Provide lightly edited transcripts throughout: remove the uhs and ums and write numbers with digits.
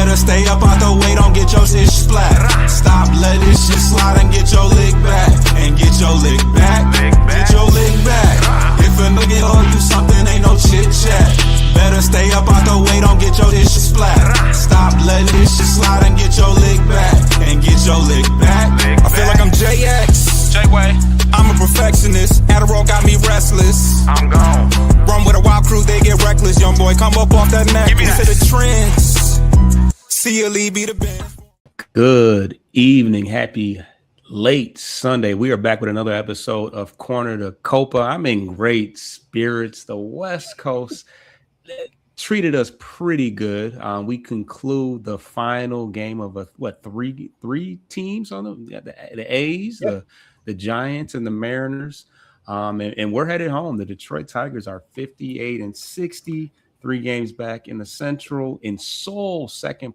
Better stay up out the way, don't get your shit splat. Stop, let this shit slide and get your lick back. And get your lick back, get your lick back. If a nigga owe you something, ain't no chit chat. Better stay up out the way, don't get your shit splat. Stop, let this shit slide and get your lick back. And get your lick back. I feel like I'm JX. J-Way. I'm a perfectionist. Adderall got me restless. I'm gone. Run with a wild crew, they get reckless. Young boy, come up off that neck. Give me that. To the trends. See you, Lee, be the best. Good evening. Happy late Sunday. We are back with another episode of Corner to Copa. I'm in great spirits. The West Coast treated us pretty good. We conclude the final game of three teams on the A's, yep. the Giants, and the Mariners. And we're headed home. The Detroit Tigers are 58-60, 3 games back in the Central, in sole possession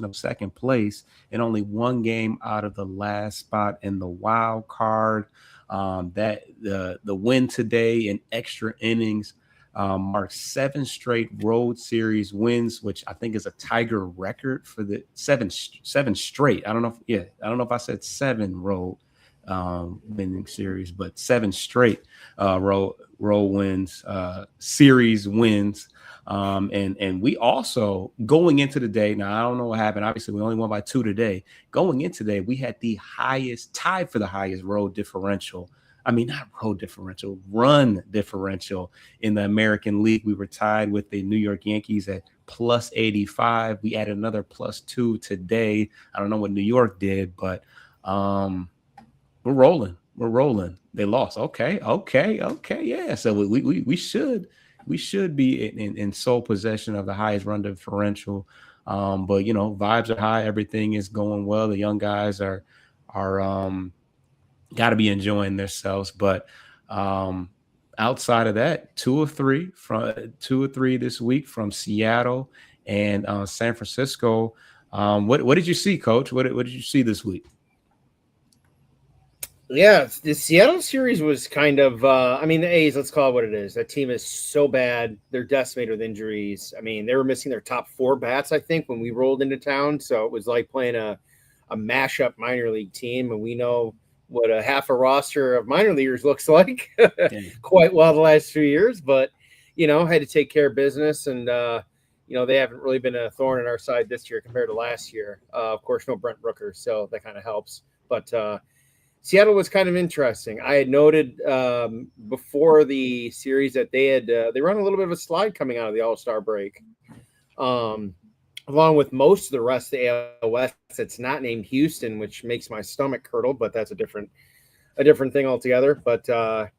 of second place, and only 1 game out of the last spot in the wild card. That the win today in extra innings marks 7 straight road series wins, which I think is a Tiger record for the seven straight. I don't know if I said 7 road winning series, but 7 straight road wins, series wins. And we also, going into the day, now I don't know what happened. Obviously, we only won by 2 today. Going into today, we had tied for the highest road differential. I mean, not road differential, run differential in the American League. We were tied with the New York Yankees at plus 85. We added another plus 2 today. I don't know what New York did, but we're rolling. We're rolling. They lost. Okay. Yeah. So we should be in sole possession of the highest run differential. But vibes are high. Everything is going well. The young guys are got to be enjoying themselves. But outside of that, 2 of 3 this week from Seattle and San Francisco. What did you see, Coach? What did you see this week? Yeah, the Seattle series was kind of, the A's, let's call it what it is. That team is so bad. They're decimated with injuries. I mean, they were missing their top 4 bats, I think, when we rolled into town. So it was like playing a mashup minor league team. And we know what a half a roster of minor leaguers looks like quite well the last few years. But, had to take care of business. And, they haven't really been a thorn in our side this year compared to last year. Of course, no Brent Rooker, so that kind of helps. But, Seattle was kind of interesting. I had noted before the series that they run a little bit of a slide coming out of the All-Star break, along with most of the rest of the AL West. It's not named Houston, which makes my stomach curdle, but that's a different thing altogether. But the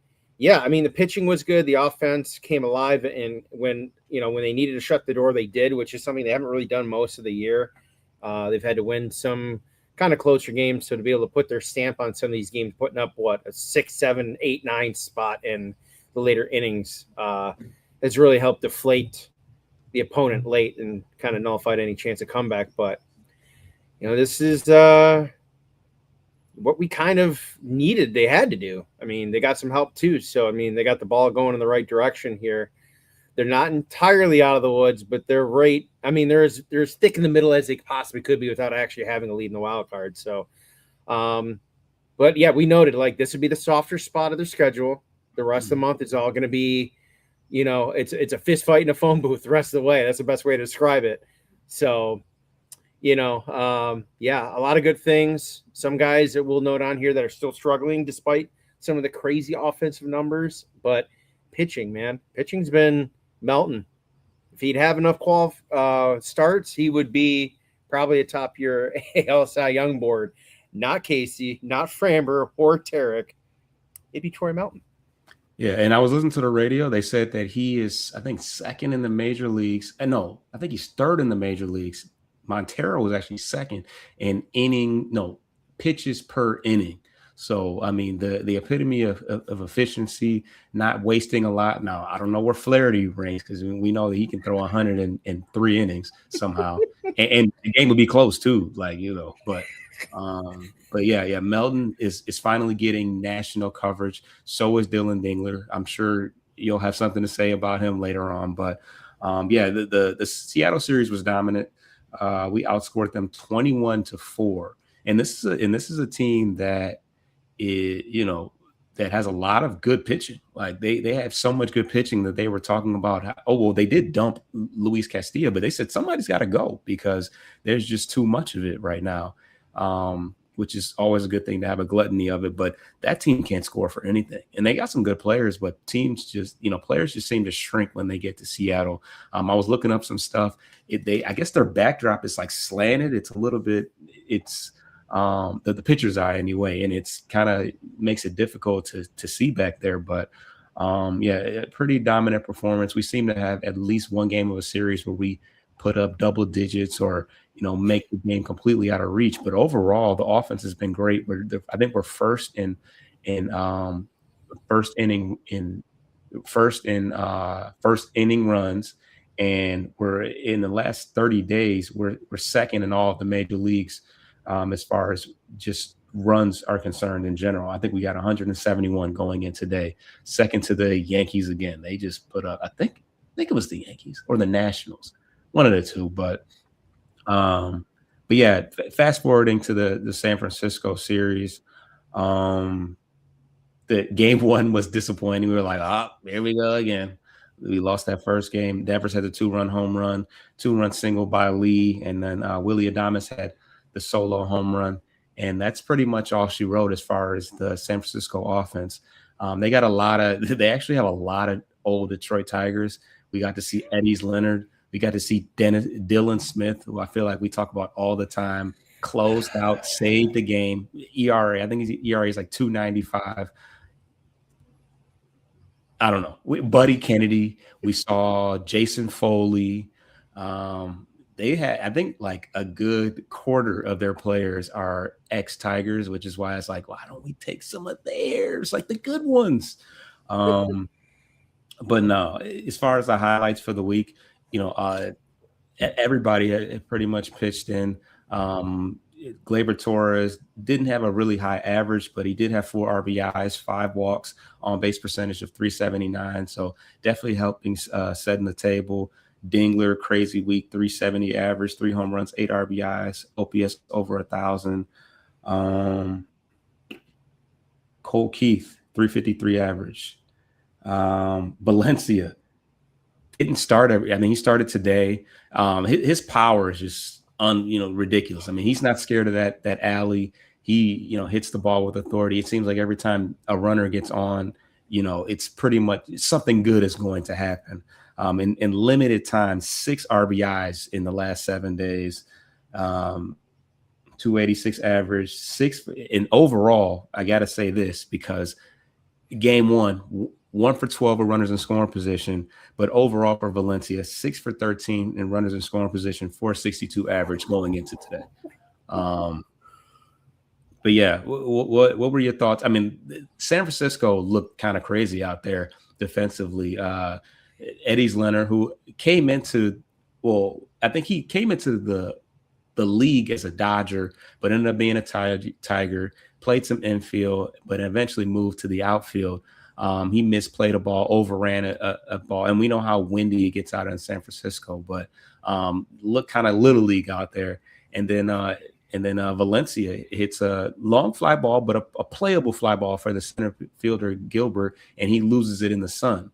pitching was good. The offense came alive, and when they needed to shut the door, they did, which is something they haven't really done most of the year. They've had to win some kind of closer games, so to be able to put their stamp on some of these games, putting up a 6, 7, 8, 9 spot in the later innings has really helped deflate the opponent late and kind of nullified any chance of comeback. But this is what we kind of needed. They had to do. I mean, they got some help too. So they got the ball going in the right direction here. They're not entirely out of the woods, but they're right. I mean, they're as thick in the middle as they possibly could be without actually having a lead in the wild card. So, but yeah, we noted this would be the softer spot of their schedule. The rest of the month is all going to be, it's a fist fight in a phone booth the rest of the way. That's the best way to describe it. So, a lot of good things. Some guys that we'll note on here that are still struggling despite some of the crazy offensive numbers, but pitching's been melting. If he'd have enough starts, he would be probably atop your AL Cy Young board. Not Casey, not Framber or Tarek. It'd be Troy Melton. Yeah, and I was listening to the radio. They said that he is, I think, second in the major leagues. No, I think he's third in the major leagues. Montero was actually second in pitches per inning. So, I mean, the epitome of efficiency, not wasting a lot. Now, I don't know where Flaherty ranks because we know that he can throw 100 in 3 innings somehow. and the game would be close, too, But yeah, Melton is finally getting national coverage. So is Dylan Dingler. I'm sure you'll have something to say about him later on. But Yeah, the Seattle series was dominant. We outscored them 21-4, and this is a team that is, that has a lot of good pitching. Like they have so much good pitching that they were talking about. They did dump Luis Castillo, but they said somebody's got to go because there's just too much of it right now. Which is always a good thing to have a gluttony of it. But that team can't score for anything, and they got some good players, but players just seem to shrink when they get to Seattle. I was looking up some stuff. I guess their backdrop is like slanted. It's a little bit. It's the pitcher's eye anyway, and it's kind of makes it difficult to see back there. But yeah, a pretty dominant performance. We seem to have at least one game of a series where we put up double digits or make the game completely out of reach. But overall, the offense has been great. I think we're first in first inning runs, and we're in the last 30 days we're second in all of the major leagues as far as just runs are concerned in general. I think we got 171 going in today, second to the Yankees again. They just put up, I think it was the Yankees or the Nationals, one of the two. But yeah, fast forwarding to the San Francisco series, the game one was disappointing. We were like, here we go again. We lost that first game. Devers had the 2-run home run, 2-run single by Lee, and then Willy Adames had the solo home run. And that's pretty much all she wrote as far as the San Francisco offense. They actually have a lot of old Detroit Tigers. We got to see Eddys Leonard. We got to see Dylan Smith, who I feel like we talk about all the time, closed out, saved the game. ERA, I think his ERA is like 2.95. I don't know. Buddy Kennedy. We saw Jason Foley. They had, I think, like a good quarter of their players are ex-Tigers, which is why it's like, why don't we take some of theirs, like the good ones? But no, as far as the highlights for the week, everybody had pretty much pitched in. Gleyber Torres didn't have a really high average, but he did have 4 RBIs, 5 walks, on base percentage of .379. So definitely helping setting the table. Dingler, crazy week, 370 average, 3 home runs, 8 RBIs, OPS over 1,000. Cole Keith, 353 average. Valencia didn't start he started today. His power is just ridiculous. I mean, he's not scared of that alley. He hits the ball with authority. It seems like every time a runner gets on, it's pretty much something good is going to happen. In limited time, 6 RBIs in the last 7 days, 286 average, 6 in overall. I got to say this because game 1 for 12 of runners in scoring position, but overall for Valencia, 6 for 13 in runners in scoring position, 462 average going into today. But yeah, what were your thoughts? I mean, San Francisco looked kind of crazy out there defensively. Eddys Leonard, who came into, I think he came into the league as a Dodger, but ended up being a Tiger, played some infield, but eventually moved to the outfield. He misplayed a ball, overran a ball, and we know how windy it gets out in San Francisco, but looked kind of little league out there. And then Valencia hits a long fly ball, but a playable fly ball for the center fielder Gilbert, and he loses it in the sun.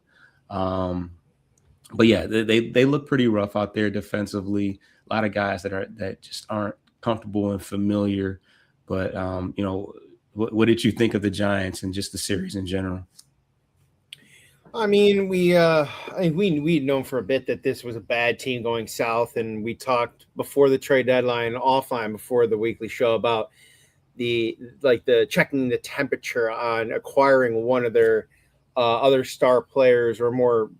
But yeah, they look pretty rough out there defensively. A lot of guys that just aren't comfortable and familiar. But what did you think of the Giants and just the series in general? I mean, we'd known for a bit that this was a bad team going south, and we talked before the trade deadline, offline before the weekly show, about the checking the temperature on acquiring one of their other star players or more,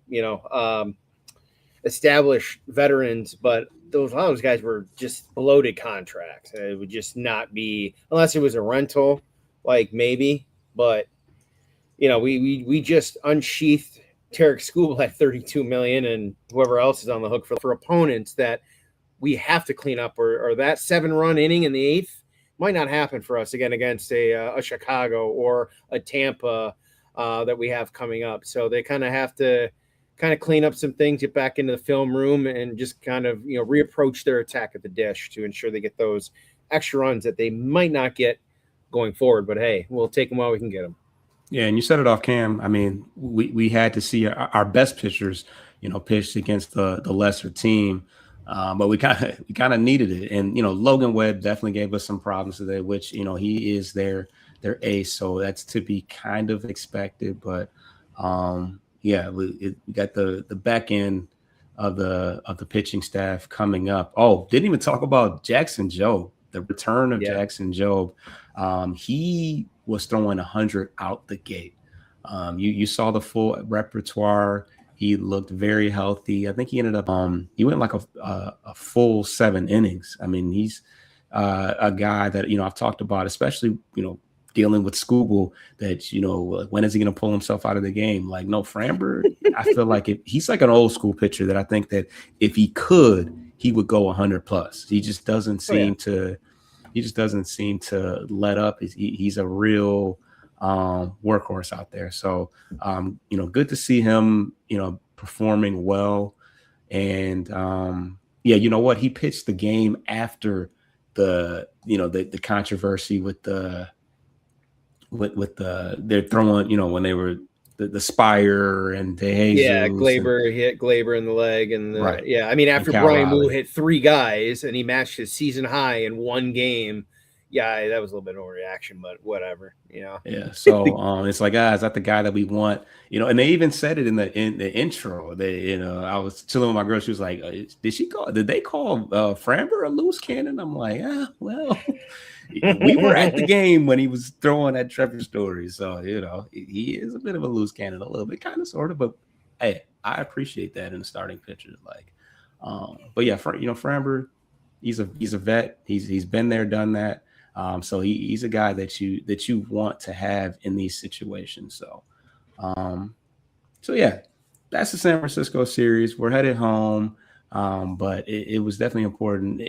established veterans. But a lot of those guys were just bloated contracts. It would just not be, unless it was a rental, like maybe, but. We just unsheathed Tarek Skubal at $32 million, and whoever else is on the hook for opponents that we have to clean up, or that 7-run inning in the 8th might not happen for us again against a Chicago or a Tampa that we have coming up. So they kind of have to kind of clean up some things, get back into the film room, and just kind of, reapproach their attack at the dish to ensure they get those extra runs that they might not get going forward. But hey, we'll take them while we can get them. Yeah, and you set it off, Cam. I mean, we had to see our best pitchers, pitched against the lesser team, but we kind of needed it. And Logan Webb definitely gave us some problems today, which he is their ace, so that's to be kind of expected. But yeah, we got the back end of the pitching staff coming up. Oh, didn't even talk about Jackson Jobe, the return of Jackson Jobe. He was throwing 100 out the gate. You saw the full repertoire. He looked very healthy. I think he ended up he went like a full 7 innings. I mean, he's a guy that I've talked about, especially dealing with Skubal, that when is he going to pull himself out of the game? Like, no, Framber, I feel like he's like an old school pitcher that I think that if he could, he would go 100 plus. He just doesn't seem to. He just doesn't seem to let up. He's a real workhorse out there. So, good to see him, performing well. And you know what? He pitched the game after the controversy with they're throwing, when they were the Spire and DeJesus. Yeah, Glaber hit Glaber in the leg, and I mean, after Brian Wu hit 3 guys and he matched his season high in 1 game. Yeah, that was a little bit of overreaction, but whatever, Yeah. So it's like, is that the guy that we want? And they even said it in the intro. They, I was chilling with my girl. She was like, did they call Framber a loose cannon? I'm like, well, we were at the game when he was throwing at Trevor Story. So, he is a bit of a loose cannon, a little bit, kind of, sort of. But hey, I appreciate that in the starting pitchers. Like, but yeah, Framber, he's a vet. He's been there, done that. So he's a guy that you want to have in these situations. So yeah, that's the San Francisco series. We're headed home. But it was definitely important.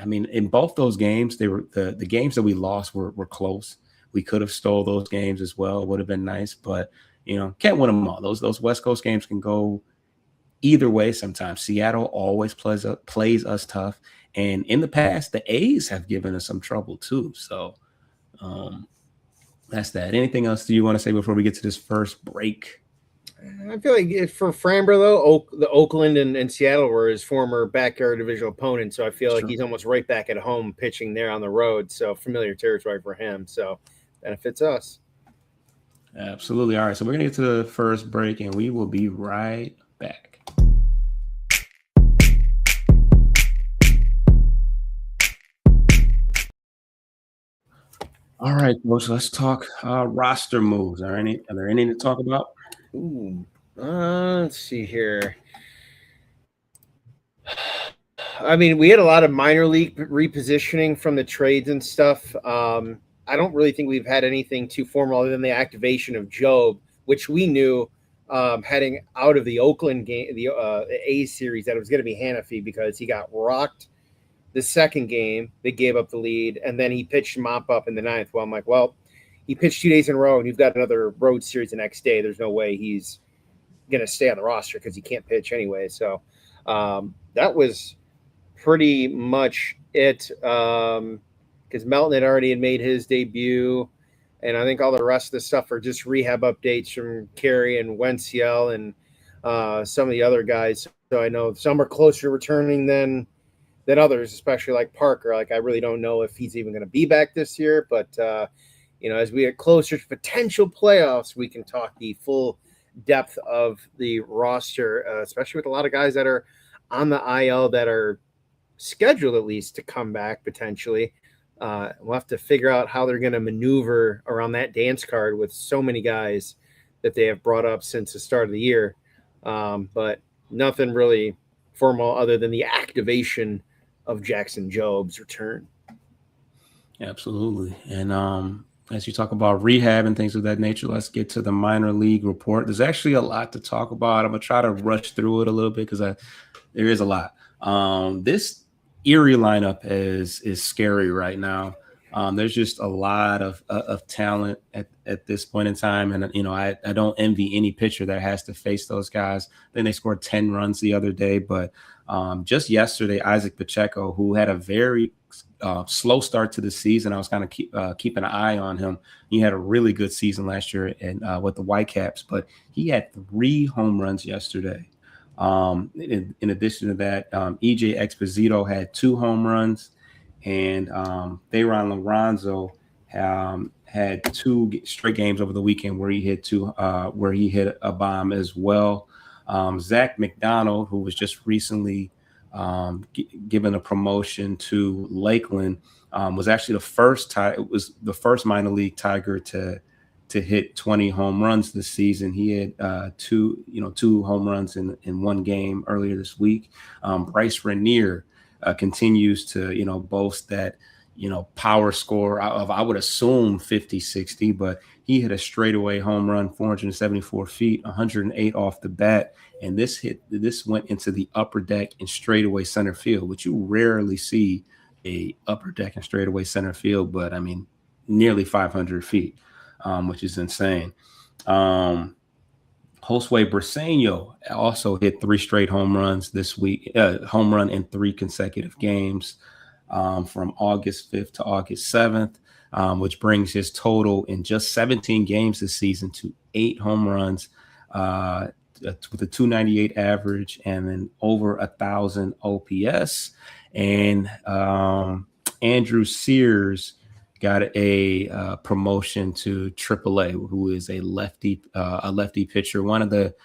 I mean, in both those games, they were the games that we lost were close. We could have stole those games as well. Would have been nice, but can't win them all. Those West Coast games can go either way sometimes. Seattle always plays us tough. And in the past, the A's have given us some trouble too. So that's that. Anything else do you want to say before we get to this first break? I feel like for Framber, though, the Oakland and Seattle were his former backyard divisional opponents. So I feel like he's almost right back at home pitching there on the road. So familiar territory for him. So benefits us. Absolutely. All right. So we're going to get to the first break and we will be right back. All right, folks, let's talk roster moves. Are there any to talk about? Let's see here. I mean, we had a lot of minor league repositioning from the trades and stuff. I don't really think we've had anything too formal other than the activation of Jobe, which we knew heading out of the Oakland game, the A's series, that it was going to be Hannafy because he got rocked the second game. They gave up the lead, and then he pitched mop up in the 9th. Well, I'm like, well, he pitched 2 days in a row, and you've got another road series the next day. There's no way he's going to stay on the roster because he can't pitch anyway. So that was pretty much it because Melton had already made his debut, and I think all the rest of the stuff are just rehab updates from Carey and Wenciel and some of the other guys. So I know some are closer to returning than others, especially like Parker. Like, I really don't know if he's even going to be back this year, but as we get closer to potential playoffs, we can talk the full depth of the roster, especially with a lot of guys that are on the IL that are scheduled at least to come back potentially. We'll have to figure out how they're going to maneuver around that dance card with so many guys that they have brought up since the start of the year. But nothing really formal other than the activation of Jackson Jobe's return. Absolutely. And as you talk about rehab and things of that nature, let's get to the minor league report. There's actually a lot to talk about. I'm going to try to rush through it a little bit because there is a lot. This Erie lineup is scary right now. There's just a lot of talent at this point in time. And, I don't envy any pitcher that has to face those guys. Then they scored 10 runs the other day. But just yesterday, Isaac Pacheco, who had a very slow start to the season, I was kind of keeping an eye on him. He had a really good season last year with the Whitecaps, but he had 3 home runs yesterday. In addition to that, EJ Exposito had 2 home runs. And Thayron Lorenzo had 2 straight games over the weekend where he hit a bomb as well. Zach McDonald, who was just recently given a promotion to Lakeland, was actually the first minor league Tiger to hit 20 home runs this season. He had 2 home runs in one game earlier this week. Bryce Rainier continues to, boast that, power score of, I would assume 50, 60, but he hit a straightaway home run, 474 feet, 108 off the bat. And this went into the upper deck in straightaway center field, which you rarely see a upper deck and straightaway center field, but I mean, nearly 500 feet, which is insane. Josue Briseño also hit 3 straight home runs this week, home run in 3 consecutive games from August 5th to August 7th, which brings his total in just 17 games this season to 8 home runs with a 298 average and then over 1,000 OPS. And Andrew Sears got a promotion to AAA, who is a lefty pitcher, one of the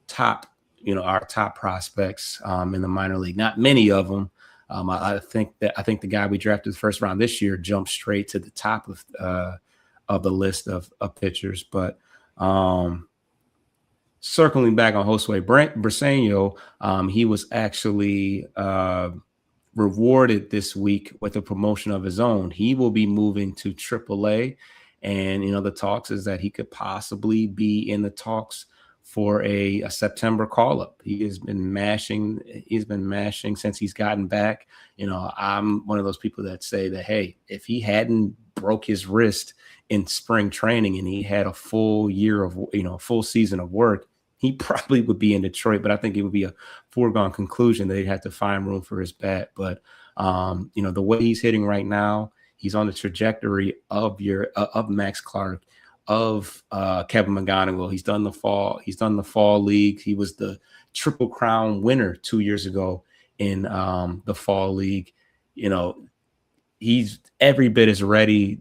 top, our top prospects in the minor league. Not many of them. I think the guy we drafted the first round this year jumped straight to the top of the list of pitchers. But circling back on Josue Briseño, he was actually rewarded this week with a promotion of his own. He will be moving to AAA, and the talks is that he could possibly be in the talks for a September call-up. He's been mashing since he's gotten back. I'm one of those people that say that, hey, if he hadn't broke his wrist in spring training and he had a full year of, full season of work, he probably would be in Detroit, but I think it would be a foregone conclusion that he'd have to find room for his bat. But, the way he's hitting right now, he's on the trajectory of Max Clark, of Kevin McGonigal. He's done the fall league. He was the Triple Crown winner 2 years ago in the fall league. He's every bit as ready,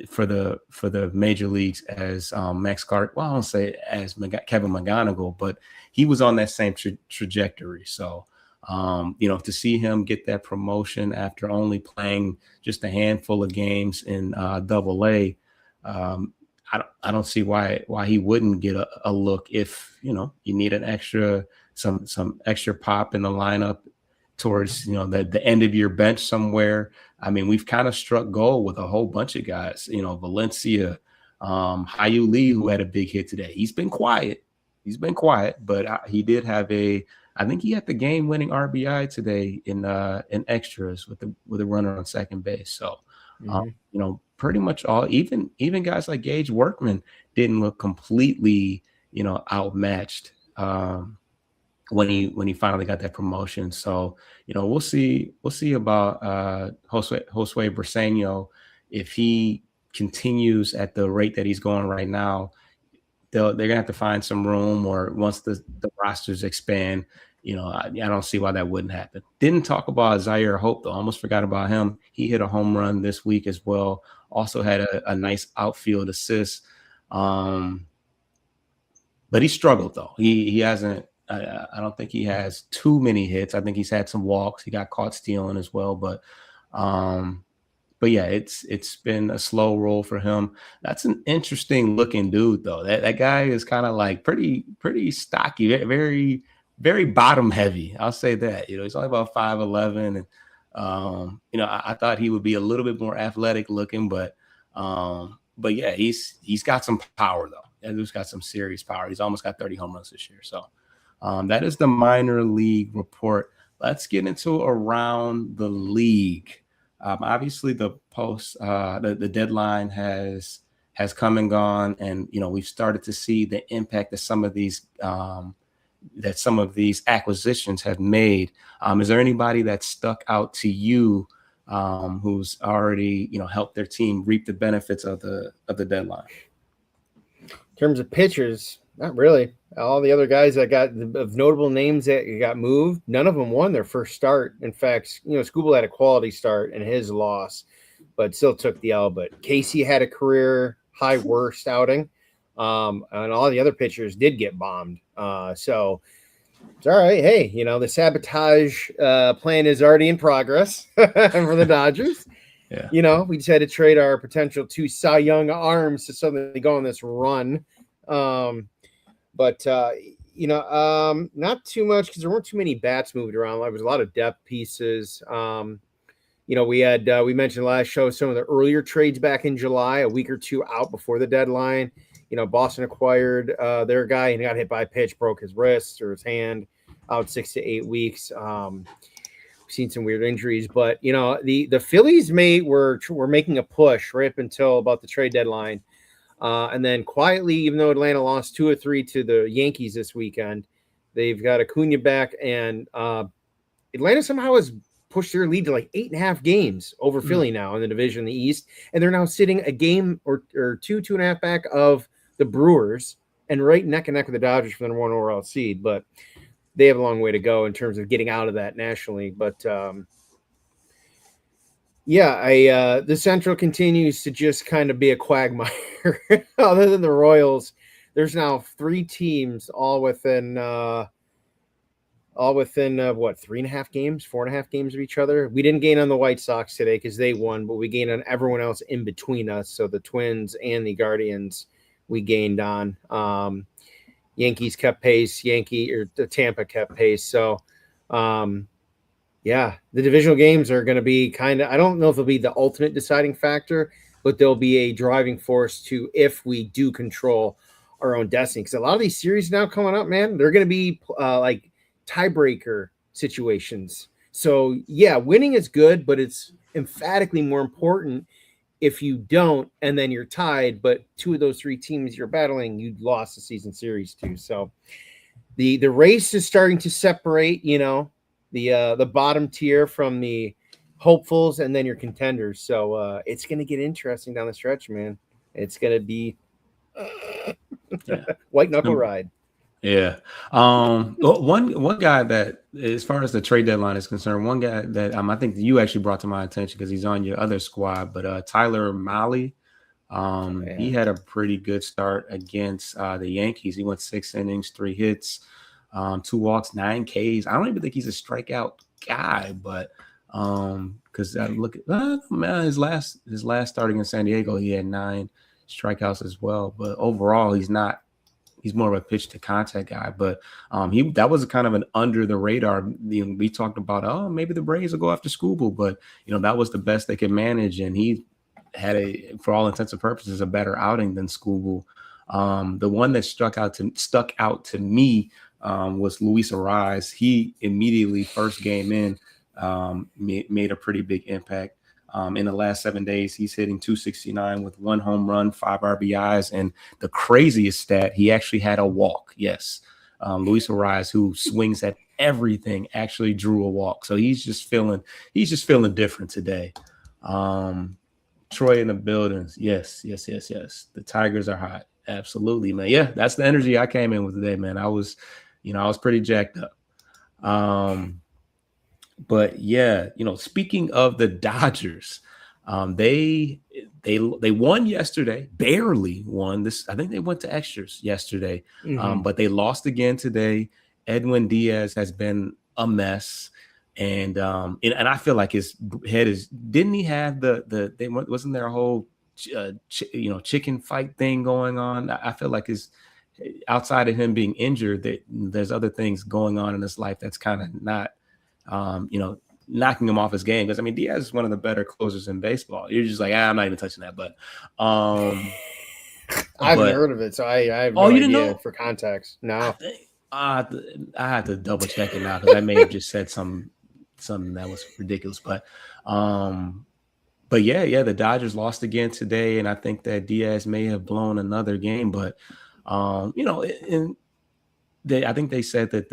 for the major leagues as Max Clark. Well, I don't say as Kevin McGonigal, but he was on that same trajectory. So, to see him get that promotion after only playing just a handful of games in Double-A, I don't see why he wouldn't get a look if you need some extra pop in the lineup towards the end of your bench somewhere. I mean, we've kind of struck gold with a whole bunch of guys. Valencia, Hyu Lee, who had a big hit today. He's been quiet, but he did have I think he had the game-winning RBI today in extras with the runner on second base. So, pretty much all, even guys like Gage Workman didn't look completely, outmatched when he finally got that promotion. So, we'll see about Josue Briseño. If he continues at the rate that he's going right now, they're gonna have to find some room, or once the rosters expand, I don't see why that wouldn't happen. Didn't talk about Zaire Hope though. Almost forgot about him. He hit a home run this week as well. Also had a nice outfield assist. But he struggled though. He hasn't. I don't think he has too many hits. I think he's had some walks. He got caught stealing as well. But yeah, it's been a slow roll for him. That's an interesting looking dude though. That guy is kind of like pretty stocky, very, very bottom heavy. I'll say that. He's only about 5'11", and I thought he would be a little bit more athletic looking, but yeah, he's got some power though. He's got some serious power. He's almost got 30 home runs this year. So that is the minor league report. Let's get into around the league. Obviously, the the deadline has come and gone, and we've started to see the impact that some of these acquisitions have made. Is there anybody that stuck out to you who's already helped their team reap the benefits of the deadline? In terms of pitchers, not really. All the other guys that got of notable names that got moved, none of them won their first start. In fact, Skubal had a quality start in his loss, but still took the L. But Casey had a career high worst outing, and all the other pitchers did get bombed. So it's all right. Hey, the sabotage plan is already in progress for the Dodgers. Yeah. We just had to trade our potential 2 Cy Young arms to suddenly go on this run. But not too much because there weren't too many bats moved around. There was a lot of depth pieces. We mentioned last show some of the earlier trades back in July, a week or two out before the deadline. Boston acquired their guy and got hit by a pitch, broke his wrist or his hand, out 6 to 8 weeks. We've seen some weird injuries, but the Phillies were making a push right up until about the trade deadline. And then quietly, even though Atlanta lost 2 or 3 to the Yankees this weekend, they've got Acuna back, and Atlanta somehow has pushed their lead to like 8.5 games over Philly now in the division in the East. And they're now sitting a game or 2.5 back of the Brewers and right neck and neck with the Dodgers for the number 1 overall seed. But they have a long way to go in terms of getting out of that nationally. But the Central continues to just kind of be a quagmire. Other than the Royals, there's now 3 teams all within 3.5 games, 4.5 games of each other. We didn't gain on the White Sox today because they won, but we gained on everyone else in between us. So the Twins and the Guardians we gained on. Yankees kept pace. The Tampa kept pace. So, the divisional games are going to be I don't know if they'll be the ultimate deciding factor, but they'll be a driving force to if we do control our own destiny. Because a lot of these series now coming up, man, they're going to be like tiebreaker situations. So, winning is good, but it's emphatically more important if you don't, and then you're tied, but 2 of those 3 teams you're battling, you lost the season series to. So the race is starting to separate, the bottom tier from the hopefuls and then your contenders. So it's going to get interesting down the stretch, man. It's going to be white knuckle ride. Yeah. One guy that, as far as the trade deadline is concerned, one guy that I think you actually brought to my attention because he's on your other squad, but Tyler Mahle, he had a pretty good start against the Yankees. He went 6 innings, 3 hits, 2 walks, 9 Ks. I don't even think he's a strikeout guy, but because I look at his last start against San Diego, he had 9 strikeouts as well. But overall, he's more of a pitch to contact guy, but that was kind of an under the radar. We talked about, maybe the Braves will go after Skubal, but that was the best they could manage, and he had for all intents and purposes, a better outing than Skubal. The one that stuck out to me was Luis Arraez. He immediately first game in made a pretty big impact. In the last 7 days, he's hitting .269 with 1 home run, 5 RBIs, and the craziest stat, he actually had a walk. Yes, Luis Arraez, who swings at everything, actually drew a walk. So he's just feeling different today. Troy in the buildings. Yes. The Tigers are hot. Absolutely, man. Yeah, that's the energy I came in with today, man. I was pretty jacked up. But yeah, speaking of the Dodgers, they won yesterday, barely won this. I think they went to extras yesterday, but they lost again today. Edwin Diaz has been a mess, and I feel like his head didn't he have wasn't there a whole chicken fight thing going on? I feel like outside of him being injured, there's other things going on in his life that's kind of not. Knocking him off his game, because Diaz is one of the better closers in baseball. You're just like, I'm not even touching that. But I haven't heard of it, so I have no idea for context. No, I have to double check it now because I may have just said something that was ridiculous. But but yeah, the Dodgers lost again today, and I think that Diaz may have blown another game. But you know, I think they said that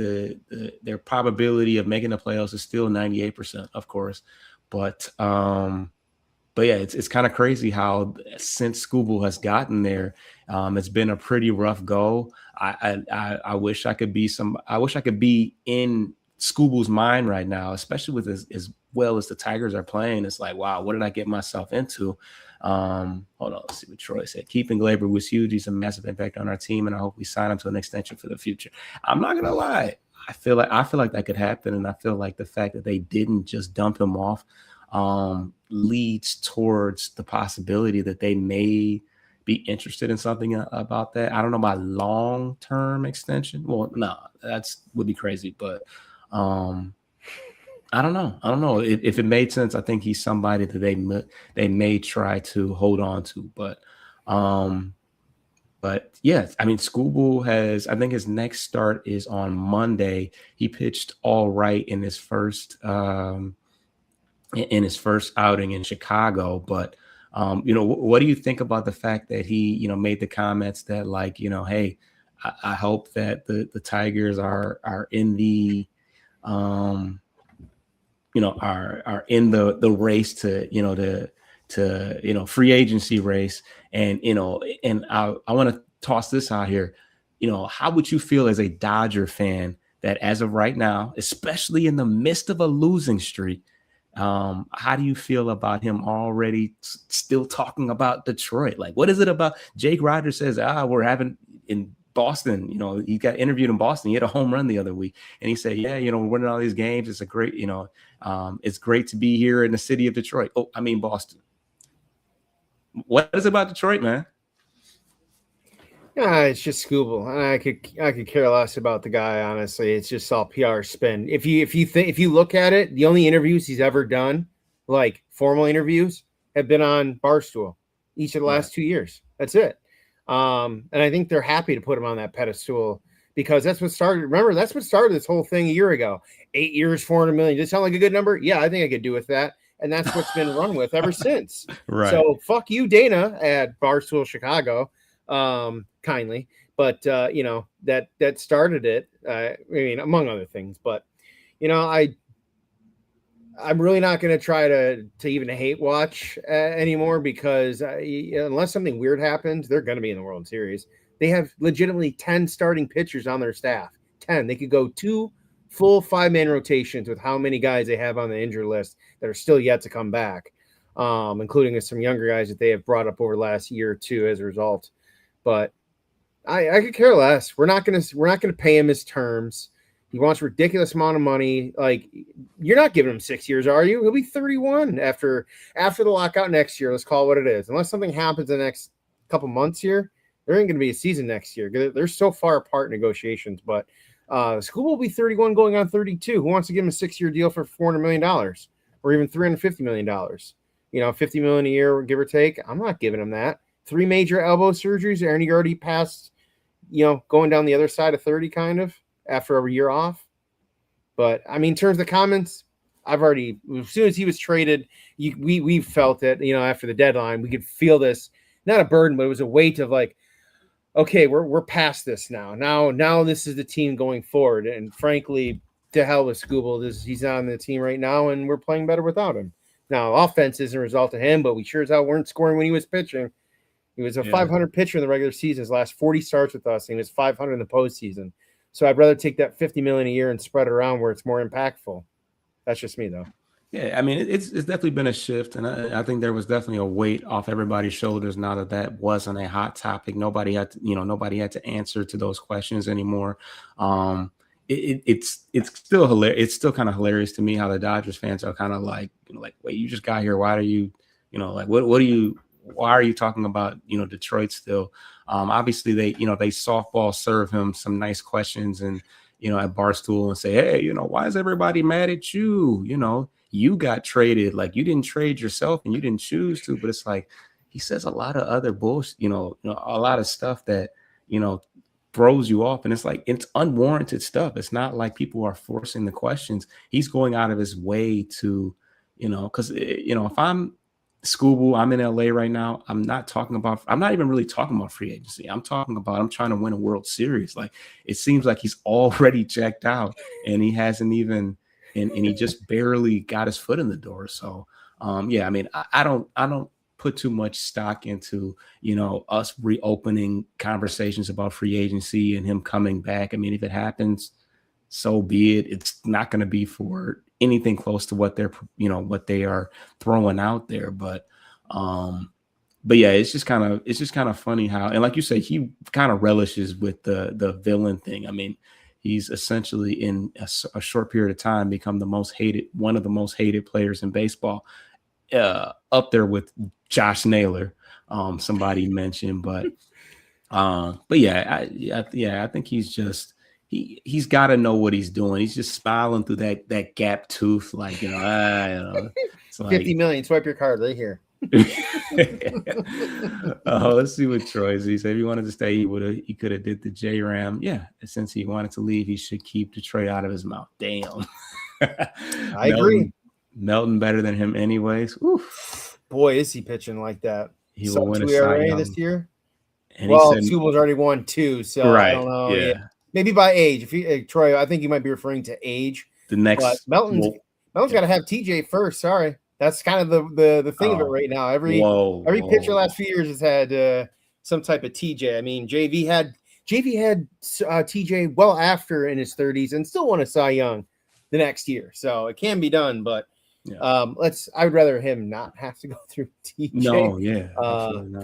their probability of making the playoffs is still 98%, of course. But yeah, it's kind of crazy how since Scooble has gotten there, it's been a pretty rough go. I wish I could be I wish I could be in Scooble's mind right now, especially with as well as the Tigers are playing. It's like, wow, what did I get myself into? Hold on, let's see what Troy said. Keeping Glaber was huge. He's a massive impact on our team, and I hope we sign him to an extension for the future. I'm not gonna lie. I feel like that could happen, and I feel like the fact that they didn't just dump him off leads towards the possibility that they may be interested in something about that. I don't know about long-term extension. Well, no, that's would be crazy, but I don't know. If it made sense, I think he's somebody that they may try to hold on to, but yeah, I mean, Scooble I think his next start is on Monday. He pitched all right in his first outing in Chicago, but you know, what do you think about the fact that he, you know, made the comments that, like, you know, hey, I hope that the Tigers are in the you know, are in the race to, you know, free agency race. And, you know, and I want to toss this out here. You know, how would you feel as a Dodger fan that as of right now, especially in the midst of a losing streak, how do you feel about him already still talking about Detroit? Like, what is it about? Jake Rogers says, we're having in Boston, you know, he got interviewed in Boston. He had a home run the other week, and he said, yeah, you know, we're winning all these games. It's a great, you know, it's great to be here in the city of Detroit. Oh, I mean, Boston. What is it about Detroit, man? It's just Scooble. I could care less about the guy, honestly. It's just all PR spin. If you look at it, the only interviews he's ever done, like formal interviews, have been on Barstool each of the last 2 years. That's it. And I think they're happy to put him on that pedestal because that's what started. Remember, that's what started this whole thing a year ago. 8 years, 400 million. Does it sound like a good number? Yeah, I think I could do with that. And that's what's been run with ever since. Right. So fuck you, Dana, at Barstool Chicago. Kindly, but you know, that started it. I mean, among other things, but you know, I'm really not going to try to even hate watch anymore because unless something weird happens, they're going to be in the World Series. They have legitimately 10 starting pitchers on their staff. 10. They could go 2 full 5-man rotations with how many guys they have on the injured list that are still yet to come back, including some younger guys that they have brought up over the last year or two as a result. But I could care less. We're not gonna pay him his terms. He wants a ridiculous amount of money. Like, you're not giving him 6 years, are you? He'll be 31 after the lockout next year. Let's call it what it is. Unless something happens in the next couple months here, there ain't gonna be a season next year. They're so far apart in negotiations. But Scooble will be 31 going on 32. Who wants to give him a 6-year deal for $400 million or even $350 million? You know, $50 million a year, give or take. I'm not giving him that. 3 major elbow surgeries, and he already passed, you know, going down the other side of 30 kind of after a year off. But I mean, in terms of the comments, I've already, as soon as he was traded, we felt it, you know, after the deadline, we could feel this, not a burden, but it was a weight of like, okay, we're past this now. Now this is the team going forward. And frankly, to hell with Scooble, he's on the team right now and we're playing better without him. Now, offense isn't a result of him, but we sure as hell weren't scoring when he was pitching. He was a 500 pitcher in the regular season. His last 40 starts with us, and he was 500 in the postseason. So I'd rather take that $50 million a year and spread it around where it's more impactful. That's just me, though. Yeah, I mean, it's definitely been a shift, and I think there was definitely a weight off everybody's shoulders now that wasn't a hot topic. Nobody had to answer to those questions anymore. It's still hilarious. It's still kind of hilarious to me how the Dodgers fans are kind of like, you know, like, wait, you just got here. Why are you, you know, like, why are you talking about, you know, Detroit still? Obviously they softball serve him some nice questions and, you know, at Barstool and say, hey, you know, why is everybody mad at you? You know, you got traded, like you didn't trade yourself and you didn't choose to, but it's like, he says a lot of other bullshit, you know, a lot of stuff that, you know, throws you off. And it's like, it's unwarranted stuff. It's not like people are forcing the questions. He's going out of his way to, you know, because, you know, if I'm Scooble, I'm in LA right now. I'm not even really talking about free agency. I'm trying to win a World Series. Like, it seems like he's already checked out, and he hasn't even, and he just barely got his foot in the door. So, yeah, I mean, I don't put too much stock into, us reopening conversations about free agency and him coming back. I mean, if it happens, so be it. It's not going to be for anything close to what they are throwing out there. But yeah, it's just kind of funny how, and like you say, he kind of relishes with the villain thing. I mean, he's essentially in a short period of time become one of the most hated players in baseball, up there with Josh Naylor, somebody mentioned. But yeah, I think he's just, he's got to know what he's doing. He's just smiling through that gap tooth, like, it's like, 50 million. Swipe your card right here. Let's see what Troy said. He said if he wanted to stay, he could have did the J-Ram. Yeah, since he wanted to leave, he should keep Detroit out of his mouth. Damn. I agree. Melton better than him anyways. Oof. Boy, is he pitching like that. He will win a Cy Young this year. And well, Subel's already won 2, so right, I don't know. Yeah. Maybe by age. If you, Troy, I think you might be referring to age. The next, but Melton's got to have TJ first. Sorry, that's kind of the thing of it right now. Every pitcher last few years has had some type of TJ. I mean, JV had TJ well after in his 30s and still won a Cy Young the next year. So it can be done, but I would rather him not have to go through TJ. No, yeah.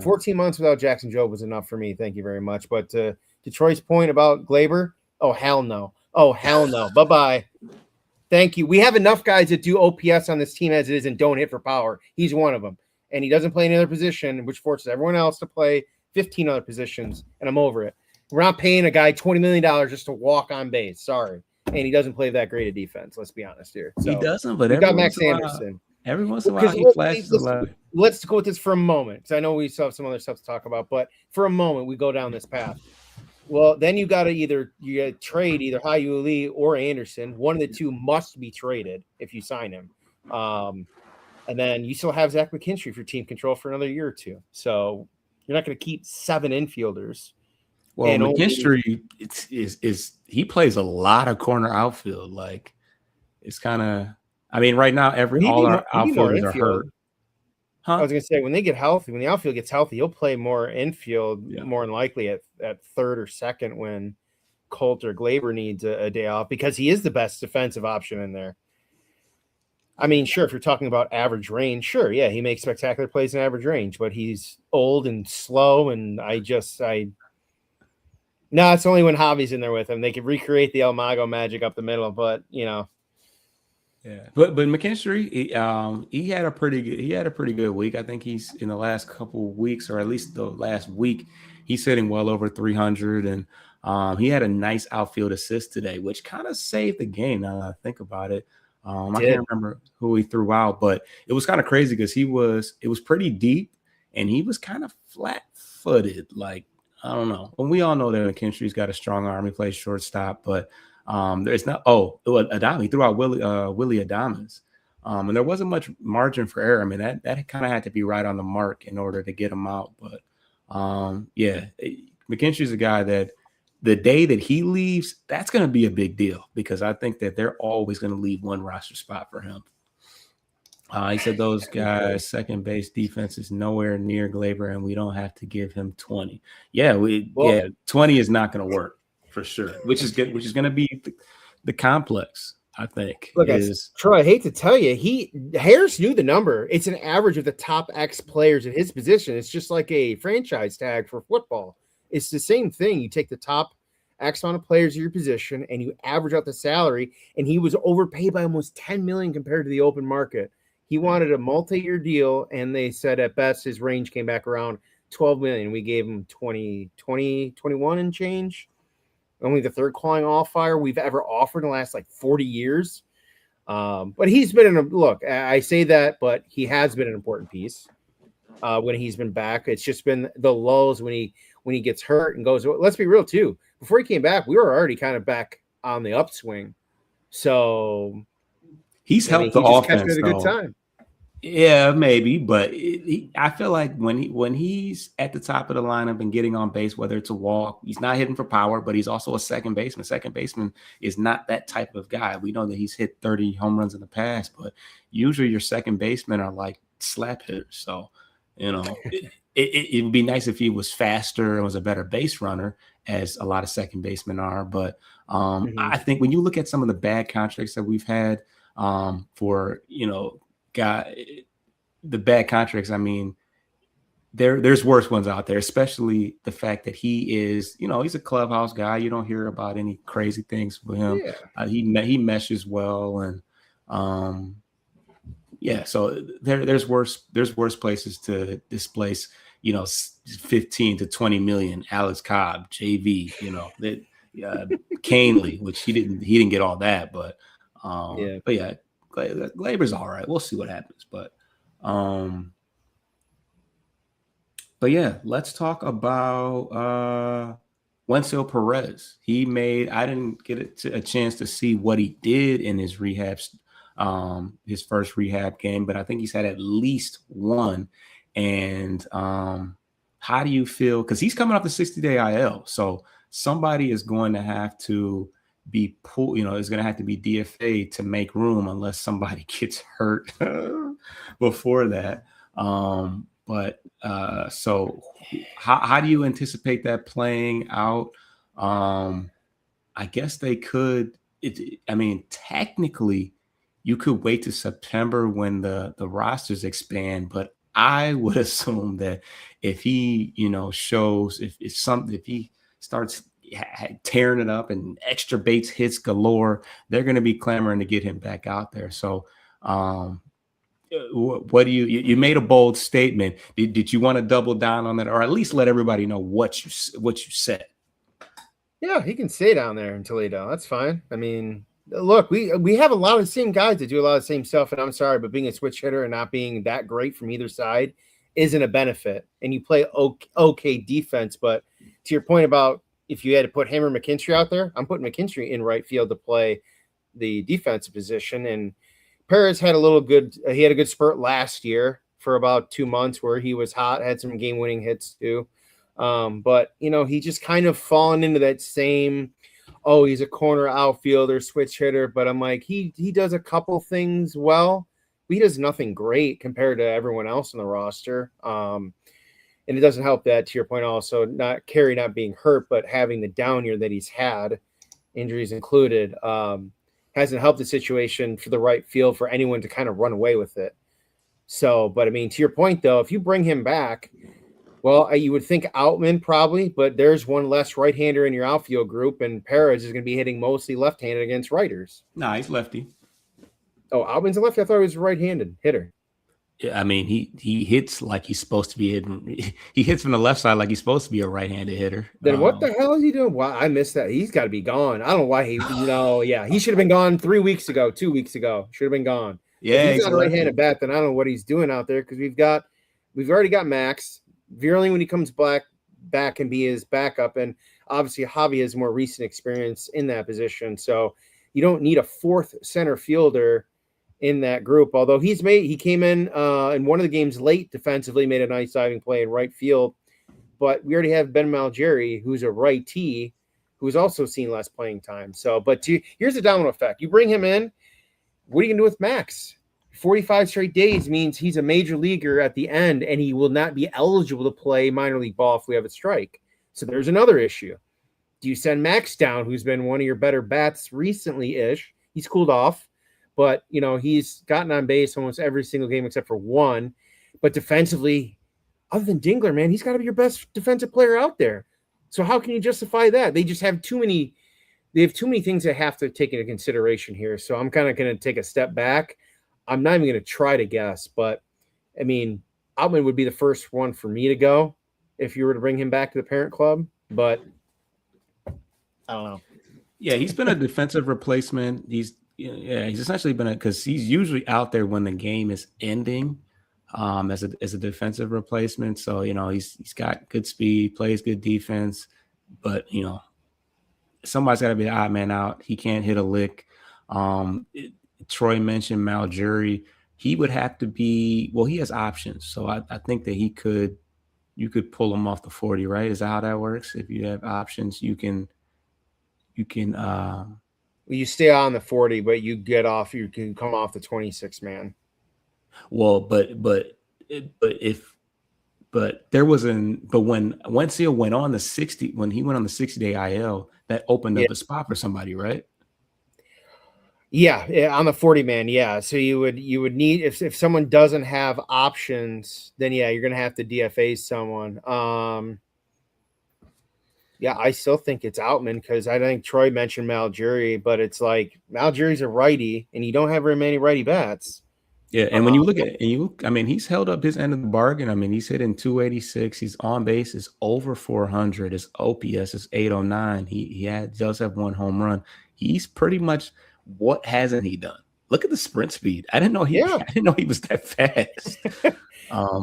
14 months without Jackson Jobe was enough for me. Thank you very much. But to Troy's point about Gleyber, oh hell no. Bye-bye. Thank you. We have enough guys that do OPS on this team as it is and don't hit for power. He's one of them. And he doesn't play any other position, which forces everyone else to play 15 other positions, and I'm over it. We're not paying a guy $20 million just to walk on base. Sorry. And he doesn't play that great a defense. Let's be honest here. So, he doesn't, but we got Max Anderson. Every once in a while, he flashes a lot. Let's go with this for a moment, because I know we still have some other stuff to talk about. But for a moment, we go down this path. Well, then you got to trade either Hayuli or Anderson. One of the two must be traded if you sign him. And then you still have Zach McKinstry for team control for another year or two. So you're not going to keep 7 infielders. Well, McKinstry he plays a lot of corner outfield. Like, it's kind of, I mean, right now all our outfielders are hurt. Huh? I was gonna say when the outfield gets healthy, he'll play more infield, more than likely at third or second when Colt or Gleyber needs a day off, because he is the best defensive option in there. I mean, sure, if you're talking about average range, sure, yeah, he makes spectacular plays in average range, but he's old and slow, and no, it's only when Javi's in there with him. They can recreate the El Mago magic up the middle, but Yeah, but McKinstry, he had a pretty good week. I think he's in the last couple of weeks, or at least the last week, he's hitting well over 300, and he had a nice outfield assist today, which kind of saved the game. Now that I think about it, I can't remember who he threw out, but it was kind of crazy because it was pretty deep, and he was kind of flat-footed. Like, I don't know. And we all know that McKinstry's got a strong arm. He plays shortstop, but there's not. Adames. He threw out Willie Adames, and there wasn't much margin for error. I mean, that kind of had to be right on the mark in order to get him out. But McKinstry's a guy that the day that he leaves, that's going to be a big deal, because I think that they're always going to leave one roster spot for him. He said those guys' second base defense is nowhere near Gleyber, and we don't have to give him 20. 20 is not going to work for sure, which is good. Which is going to be the complex, I think. Look, Troy, I hate to tell you, Harris knew the number. It's an average of the top X players in his position. It's just like a franchise tag for football. It's the same thing. You take the top X amount of players in your position and you average out the salary, and he was overpaid by almost $10 million compared to the open market. He wanted a multi-year deal, and they said at best his range came back around $12 million. We gave him 21 and change. Only the third qualifying all-fire we've ever offered in the last 40 years. But he's been I say that, but he has been an important piece when he's been back. It's just been the lulls when he gets hurt and goes. Let's be real too. Before he came back, we were already kind of back on the upswing. So he's helped the offense. At a good time. Yeah, maybe, but I feel like when he's at the top of the lineup and getting on base, whether it's a walk, he's not hitting for power, but he's also a second baseman. Second baseman is not that type of guy. We know that he's hit 30 home runs in the past, but usually your second basemen are like slap hitters. So, it would be nice if he was faster and was a better base runner, as a lot of second basemen are. But I think when you look at some of the bad contracts that we've had for the bad contracts, I mean, there's worse ones out there, especially the fact that he is, he's a clubhouse guy. You don't hear about any crazy things with him. Yeah. He meshes well, and so there's worse places to displace, 15 to 20 million. Alex Cobb, JV, Canely, which he didn't get all that, but Gleyber's all right. We'll see what happens, but yeah, let's talk about Wenceel Perez. I didn't get a chance to see what he did in his his first rehab game, but I think he's had at least one. And how do you feel? Because he's coming off the 60-day IL, so somebody is going to have to be pulled, is going to have to be DFA to make room, unless somebody gets hurt before that. So how do you anticipate that playing out? I guess they could. Technically, you could wait to September when the rosters expand, but I would assume that if he, shows if he starts tearing it up and extra base hits galore, they're going to be clamoring to get him back out there. So, what do you made a bold statement? Did you want to double down on that, or at least let everybody know what you said? Yeah, he can stay down there in Toledo. That's fine. I mean, look, we have a lot of the same guys that do a lot of the same stuff, and I'm sorry, but being a switch hitter and not being that great from either side isn't a benefit. And you play okay defense, but to your point about if you had to put him or McKinstry out there, I'm putting McKinstry in right field to play the defensive position. And Perez had he had a good spurt last year for about 2 months where he was hot, had some game-winning hits too. But he just kind of fallen into that same, he's a corner outfielder, switch hitter. But I'm like, he does a couple things well, but he does nothing great compared to everyone else on the roster. And it doesn't help that, to your point, also not being hurt, but having the down year that he's had, injuries included, hasn't helped the situation for the right field for anyone to kind of run away with it. So, but I mean, to your point though, if you bring him back, well, you would think Outman probably, but there's one less right-hander in your outfield group, and Perez is going to be hitting mostly left-handed against righters. Nah, he's lefty. Oh, Outman's a lefty? I thought he was a right-handed hitter. Yeah, I mean, he hits like he's supposed to be hitting. He hits from the left side like he's supposed to be a right-handed hitter. Then what the hell is he doing? Wow, I missed that. He's got to be gone. I don't know why he should have been gone 3 weeks ago, 2 weeks ago. Should have been gone. Yeah, if he's got a right-handed bat, then I don't know what he's doing out there, because we've already got Max. Vierling, when he comes back, can be his backup, and obviously Javi has more recent experience in that position, so you don't need a fourth center fielder in that group. Although he came in one of the games late defensively, made a nice diving play in right field, but we already have Ben Malgeri, who's a righty, who's also seen less playing time. So, but here's the domino effect: you bring him in, what are you gonna do with Max? 45 straight days means he's a major leaguer at the end, and he will not be eligible to play minor league ball if we have a strike. So there's another issue. Do you send Max down, who's been one of your better bats recently-ish? He's cooled off, but, he's gotten on base almost every single game except for one. But defensively, other than Dingler, man, he's got to be your best defensive player out there. So how can you justify that? They just have too many things that have to take into consideration here. So I'm kind of going to take a step back. I'm not even going to try to guess, but I mean, Outman would be the first one for me to go if you were to bring him back to the parent club, but I don't know. Yeah, he's been a defensive replacement. He's essentially been because he's usually out there when the game is ending, as a defensive replacement. So he's got good speed, plays good defense, but somebody's got to be the odd man out. He can't hit a lick. Troy mentioned Malgeri. he would have to be, well, he has options. So I think that you could pull him off the 40, right? Is that how that works? If you have options, you can, You stay on the 40, but you can come off the 26 man. well, but there was but when Wentzia went on the 60, when he went on the 60-day IL, that opened up a spot for somebody, right? Yeah, on the 40 man, yeah. So you would need, if someone doesn't have options, then yeah, you're gonna have to DFA someone. Yeah, I still think it's Outman because I think Troy mentioned Maljury, but it's like Maljury's a righty, and you don't have very many righty bats. Yeah, and when you look at I mean, he's held up his end of the bargain. I mean, he's hitting 286. He's on base is over 400. His OPS is 809. He does have one home run. He's pretty much, what hasn't he done? Look at the sprint speed. I didn't know he was that fast.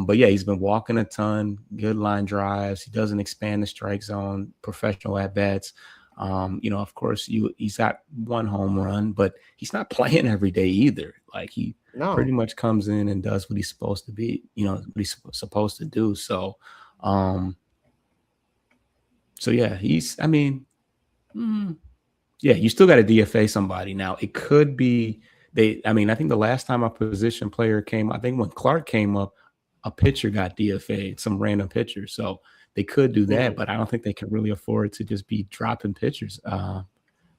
But yeah, he's been walking a ton, good line drives. He doesn't expand the strike zone, professional at bats. Of course, he's got one home run, but he's not playing every day either. Like he pretty much comes in and does what he's supposed to be, what he's supposed to do. So, yeah, you still got to DFA somebody. Now it could be I think the last time a position player came, I think when Clark came up, a pitcher got DFA'd, some random pitcher. So they could do that, but I don't think they can really afford to just be dropping pitchers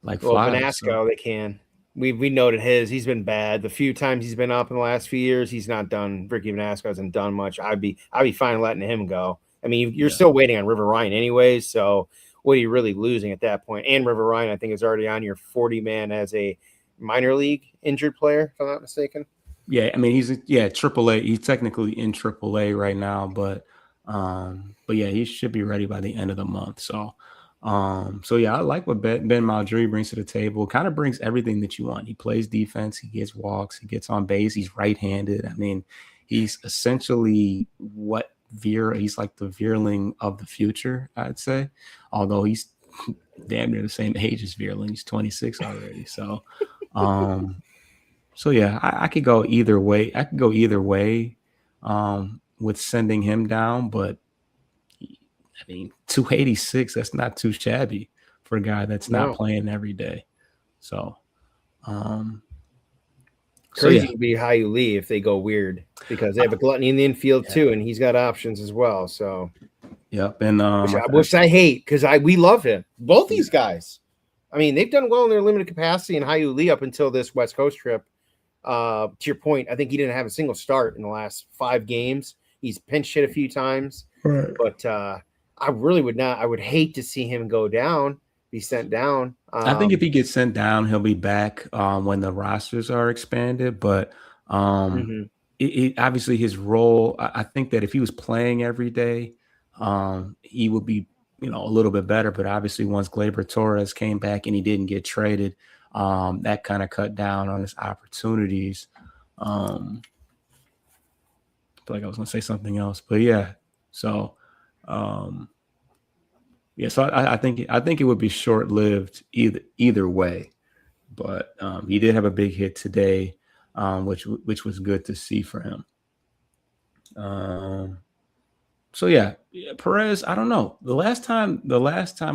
like flies. Vanasco, they can. We noted he's been bad. The few times he's been up in the last few years, he's not done. Ricky Vanasco hasn't done much. I'd be fine letting him go. I mean, you're still waiting on River Ryan anyways, so what are you really losing at that point? And River Ryan, I think, is already on your 40 man as a minor league injured player, if I'm not mistaken. Yeah, I mean, he's AAA. He's technically in AAA right now, but yeah, he should be ready by the end of the month. So yeah, I like what Ben Maljury brings to the table. Kind of brings everything that you want. He plays defense, he gets walks, he gets on base, he's right-handed. I mean, he's essentially he's like the Vierling of the future, I'd say. Although he's damn near the same age as Vierling. He's 26 already. So so yeah, I could go either way. With sending him down, but I mean, 286, that's not too shabby for a guy that's not playing every day. So, crazy would be how you leave if they go weird, because they have a gluttony in the infield too, and he's got options as well. So, yep. And which I hate, because we love him. Both these guys, I mean, they've done well in their limited capacity in Hyu Lee up until this West Coast trip. To your point, I think he didn't have a single start in the last 5 games. He's pinch hit a few times, right. But I really would not. I would hate to see him be sent down. I think if he gets sent down, he'll be back when the rosters are expanded. But obviously his role, I think that if he was playing every day, he would be, a little bit better. But obviously once Gleyber Torres came back and he didn't get traded, that kind of cut down on his opportunities. I feel like I was going to say something else, but yeah. So, so I think it would be short-lived either way, but he did have a big hit today, which was good to see for him. So yeah, Perez, I don't know. The last time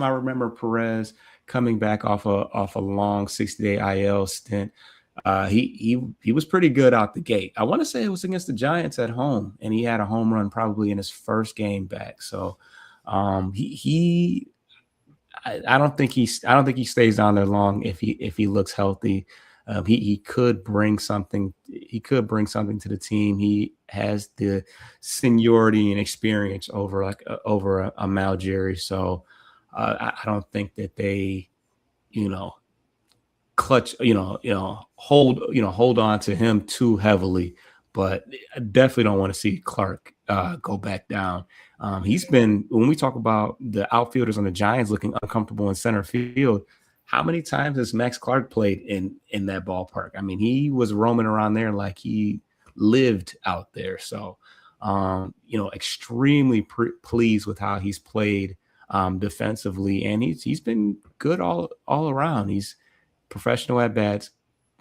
I remember Perez coming back off a long 60-day IL stint, he was pretty good out the gate. I want to say it was against the Giants at home, and he had a home run probably in his first game back. So I don't think he stays down there long if he looks healthy. He could bring something. He could bring something to the team. He has the seniority and experience over a Maljury. So I don't think that they, clutch, hold on to him too heavily. But I definitely don't want to see Clark go back down. He's been, when we talk about the outfielders on the Giants looking uncomfortable in center field, how many times has Max Clark played in that ballpark? I mean, he was roaming around there like he lived out there. So, extremely pleased with how he's played defensively, and he's been good all around. He's professional at bats,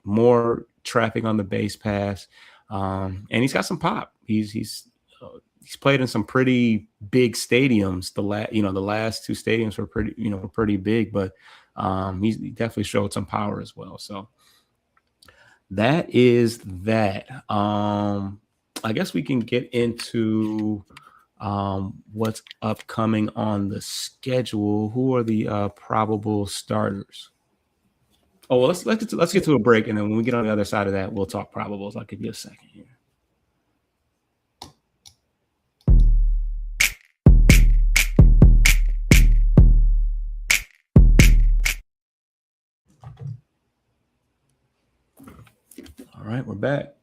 more traffic on the base pass. And he's got some pop. He's played in some pretty big stadiums. The last two stadiums were pretty big, but he definitely showed some power as well. So that is that. I guess we can get into what's upcoming on the schedule. Who are the probable starters? Oh, well, let's get to a break, and then when we get on the other side of that, we'll talk probables. I'll give you a second here. All right, we're back.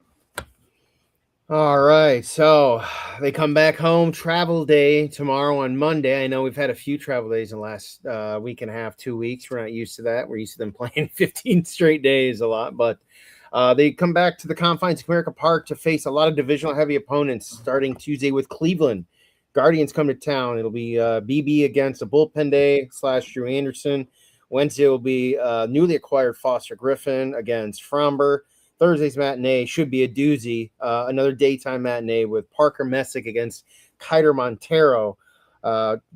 All right, so they come back home. Travel day tomorrow on Monday. I know we've had a few travel days in the last week and a half, 2 weeks. We're not used to that. We're used to them playing 15 straight days a lot, but they come back to the confines of Comerica Park to face a lot of divisional heavy opponents starting Tuesday with Cleveland. Guardians come to town. It'll be BB against a bullpen day / Drew Anderson. Wednesday will be newly acquired Foster Griffin against Fromber. Thursday's matinee should be a doozy. Another daytime matinee with Parker Messick against Kiter Montero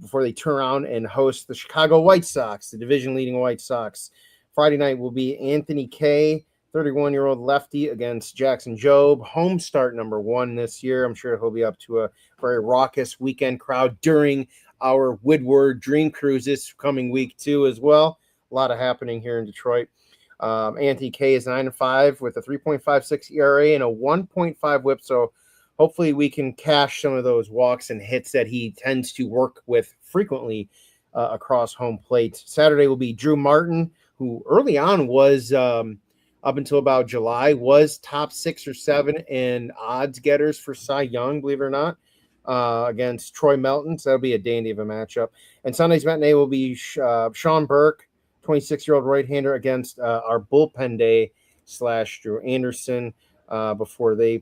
before they turn around and host the Chicago White Sox, the division-leading White Sox. Friday night will be Anthony Kay, 31-year-old lefty, against Jackson Jobe. Home start number 1 this year. I'm sure he'll be up to a very raucous weekend crowd during our Woodward Dream Cruise this coming week, too, as well. A lot of happening here in Detroit. Anthony Kay is 9-5 with a 3.56 ERA and a 1.5 WHIP. So hopefully we can cash some of those walks and hits that he tends to work with frequently across home plate. Saturday will be Drew Martin, who early on was up until about July was top 6 or 7 in odds getters for Cy Young, believe it or not, against Troy Melton. So that'll be a dandy of a matchup. And Sunday's matinee will be Sean Burke, 26-year-old right-hander, against our bullpen day / Drew Anderson before they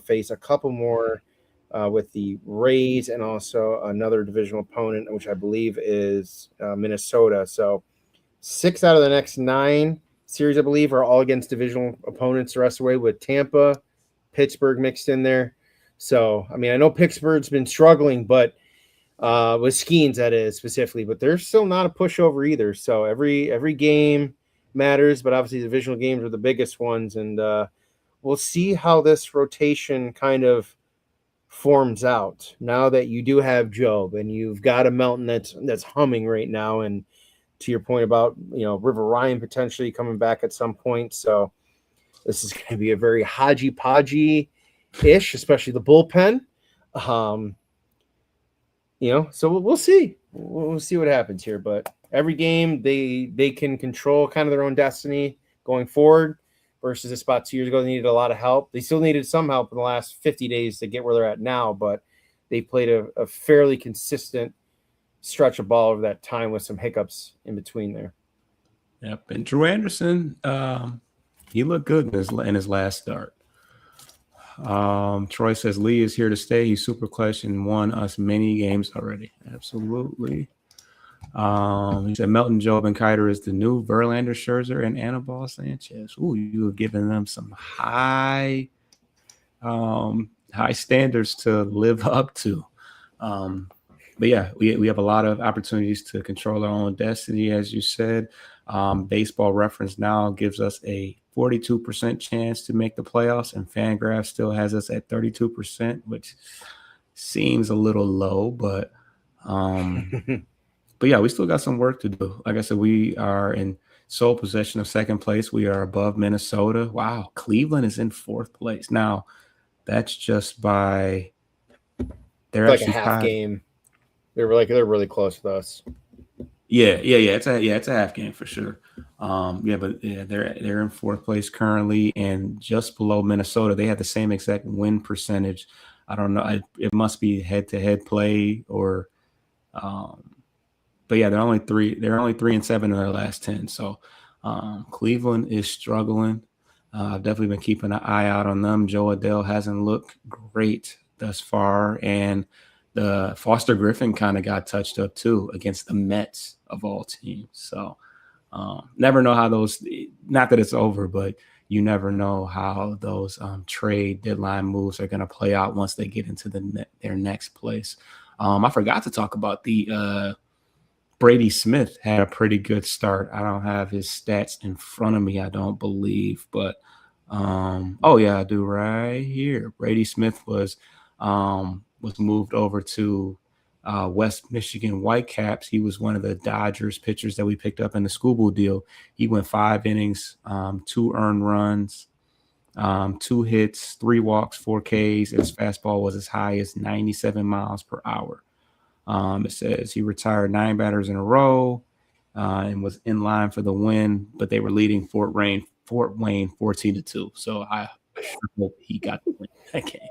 face a couple more with the Rays and also another divisional opponent, which I believe is Minnesota. So 6 out of the next 9 series, I believe, are all against divisional opponents the rest of the way, with Tampa, Pittsburgh mixed in there. So, I mean, I know Pittsburgh's been struggling, but with Skeens, that is specifically, but they're still not a pushover either. So every game matters, but obviously the divisional games are the biggest ones, and we'll see how this rotation kind of forms out now that you do have Jobe and you've got a Melton that's humming right now. And to your point about River Ryan potentially coming back at some point, so this is going to be a very hodgy-podgy-ish, especially the bullpen. So we'll see. We'll see what happens here. But every game, they can control kind of their own destiny going forward versus this spot 2 years ago. They needed a lot of help. They still needed some help in the last 50 days to get where they're at now, but they played a fairly consistent stretch of ball over that time with some hiccups in between there. Yep. And Drew Anderson, he looked good in his last start. Troy says Lee is here to stay. He's super clutch and won us many games already. Absolutely. He said Melton, Jobe, and Kiter is the new Verlander, Scherzer, and Anibal Sanchez. Ooh, you have given them some high standards to live up to. But yeah, we have a lot of opportunities to control our own destiny, as you said. Baseball Reference now gives us a 42% chance to make the playoffs, and Fangraphs still has us at 32%, which seems a little low, but yeah, we still got some work to do. Like I said, we are in sole possession of second place. We are above Minnesota. Wow, Cleveland is in 4th place. Now, that's just by they're like actually a half game. They're really close with us. Yeah. It's a half game for sure. They're in 4th place currently, and just below Minnesota. They have the same exact win percentage. I don't know. It must be head-to-head play, or, but yeah, they're only 3-7 in their last 10. So Cleveland is struggling. I've definitely been keeping an eye out on them. Joe Adele hasn't looked great thus far, and the Foster Griffin kind of got touched up too against the Mets of all teams. So never know how those, not that it's over, but you never know how those trade deadline moves are going to play out once they get into their next place. I forgot to talk about the Brady Smith had a pretty good start. I don't have his stats in front of me, I don't believe, but oh yeah, I do right here. Brady Smith was moved over to West Michigan Whitecaps. He was one of the Dodgers pitchers that we picked up in the Scooble deal. He went 5 innings, 2 earned runs, 2 hits, 3 walks, 4 Ks. His fastball was as high as 97 miles per hour. It says he retired 9 batters in a row and was in line for the win, but they were leading Fort Wayne 14-2. So I sure hope he got the win that game.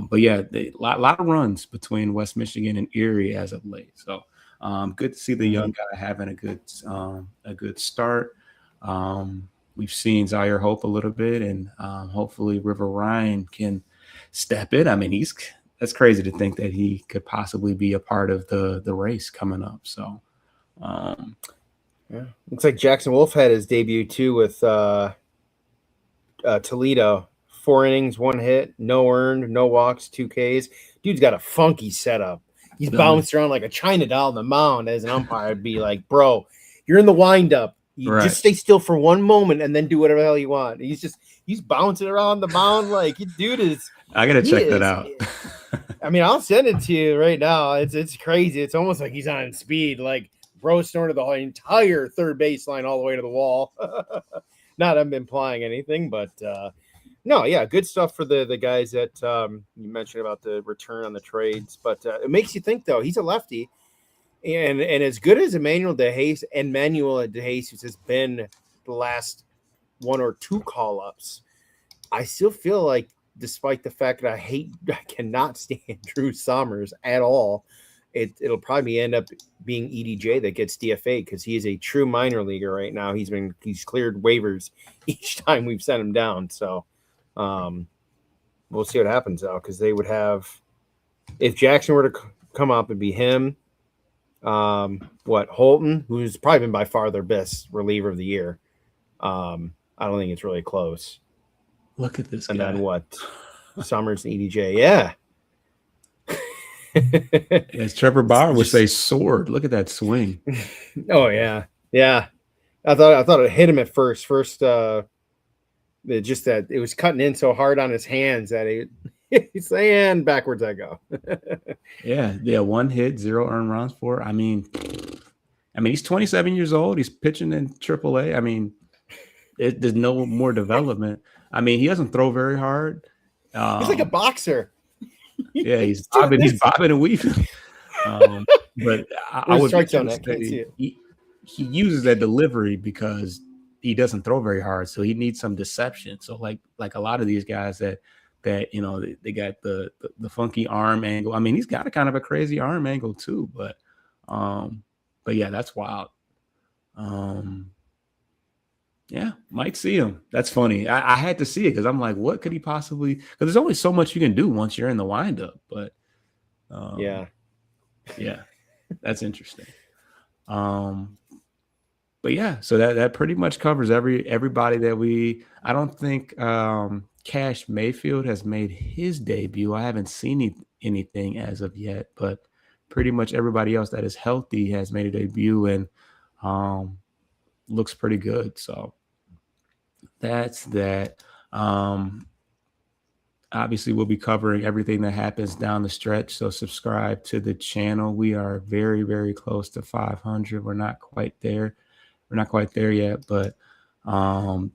But yeah, a lot of runs between West Michigan and Erie as of late. So good to see the young guy having a good start. We've seen Zaire Hope a little bit, and hopefully River Ryan can step in. I mean, that's crazy to think that he could possibly be a part of the race coming up. So yeah, looks like Jackson Wolf had his debut too with Toledo. 4 innings, 1 hit, no earned, no walks, 2 Ks. Dude's got a funky setup. He's bounced around like a China doll on the mound. As an umpire, I'd be like, bro, you're in the windup. You just stay still for 1 moment and then do whatever the hell you want. He's bouncing around the mound like dude is. I gotta check that out. I mean, I'll send it to you right now. It's crazy. It's almost like he's on speed. Like bro snorted the whole entire third baseline all the way to the wall. Not I'm implying anything, but no, yeah, good stuff for the guys that you mentioned about the return on the trades. But it makes you think, though, he's a lefty. And as good as Emmanuel DeJesus has been the last 1 or 2 call-ups, I still feel like, despite the fact that I cannot stand Drew Sommers at all, it'll probably end up being EDJ that gets DFA because he is a true minor leaguer right now. He's cleared waivers each time we've sent him down. So we'll see what happens though, because they would have, if Jackson were to come up and be him, Holton, who's probably been by far their best reliever of the year. I don't think it's really close. Look at this and guy. Then what? Summers and EDJ, yeah. As Trevor Bauer would say, soared. Look at that swing. Oh yeah. I thought it hit him at first. Just that it was cutting in so hard on his hands that he's saying backwards I go. Yeah. 1 hit, 0 earned runs for. I mean, he's 27 years old. He's pitching in AAA. I mean, there's no more development. I mean, he doesn't throw very hard. He's like a boxer. Yeah, he's bobbing and weaving. But I would say he uses that delivery because he doesn't throw very hard, so he needs some deception. So like a lot of these guys that they got the funky arm angle. I mean, he's got a kind of a crazy arm angle too, but yeah, that's wild. Yeah, might see him. That's funny. I had to see it because I'm like, what could he possibly? Because there's only so much you can do once you're in the windup. But yeah, that's interesting. But yeah, so that pretty much covers everybody that I don't think Cash Mayfield has made his debut. I haven't seen anything as of yet, but pretty much everybody else that is healthy has made a debut and looks pretty good. So that's that. Obviously, we'll be covering everything that happens down the stretch. So subscribe to the channel. We are very, very close to 500. We're not quite there. We're not quite there yet, but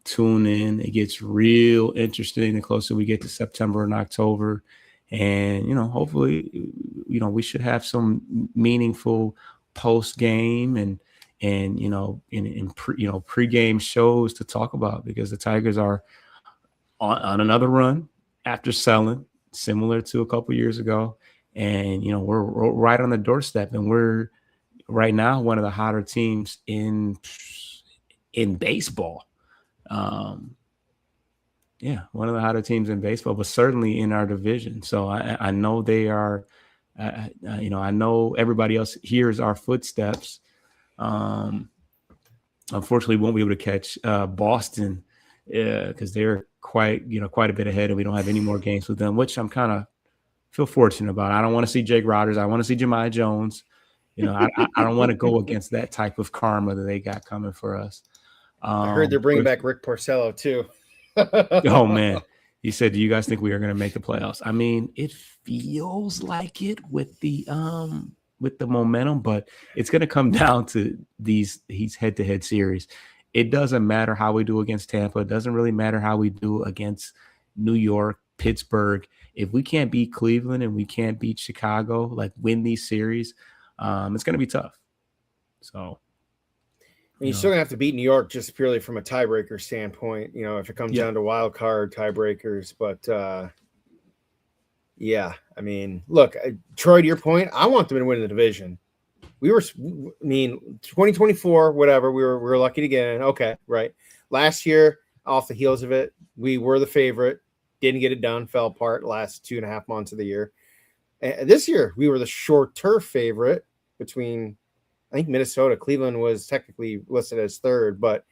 tune in. It gets real interesting the closer we get to September and October. And, hopefully, we should have some meaningful post game and pregame shows to talk about, because the Tigers are on another run after selling, similar to a couple years ago. And, we're right on the doorstep, and we're right now one of the hotter teams in baseball. One of the hotter teams in baseball, but certainly in our division. So I know they are, I know everybody else hears our footsteps. Unfortunately, we won't be able to catch Boston Yeah, because they're quite a bit ahead, and we don't have any more games with them, which I'm kind of feel fortunate about. I don't want to see Jake Rodgers. I want to see Jemiah Jones. I don't want to go against that type of karma that they got coming for us. I heard they're bringing back Rick Porcello too. Oh man, he said, "Do you guys think we are going to make the playoffs?" I mean, it feels like it with the momentum, but it's going to come down to these head-to-head series. It doesn't matter how we do against Tampa. It doesn't really matter how we do against New York, Pittsburgh. If we can't beat Cleveland and we can't beat Chicago, like win these series, it's going to be tough. So you're still going to have to beat New York just purely from a tiebreaker standpoint, if it comes down to wild card tiebreakers. But, yeah, I mean, look, Troy, to your point, I want them to win the division. 2024, whatever, we were lucky to get in. Okay, right. Last year, off the heels of it, we were the favorite. Didn't get it done, fell apart last 2.5 months of the year. This year, we were the short turf favorite between, I think, Minnesota. Cleveland was technically listed as third, but,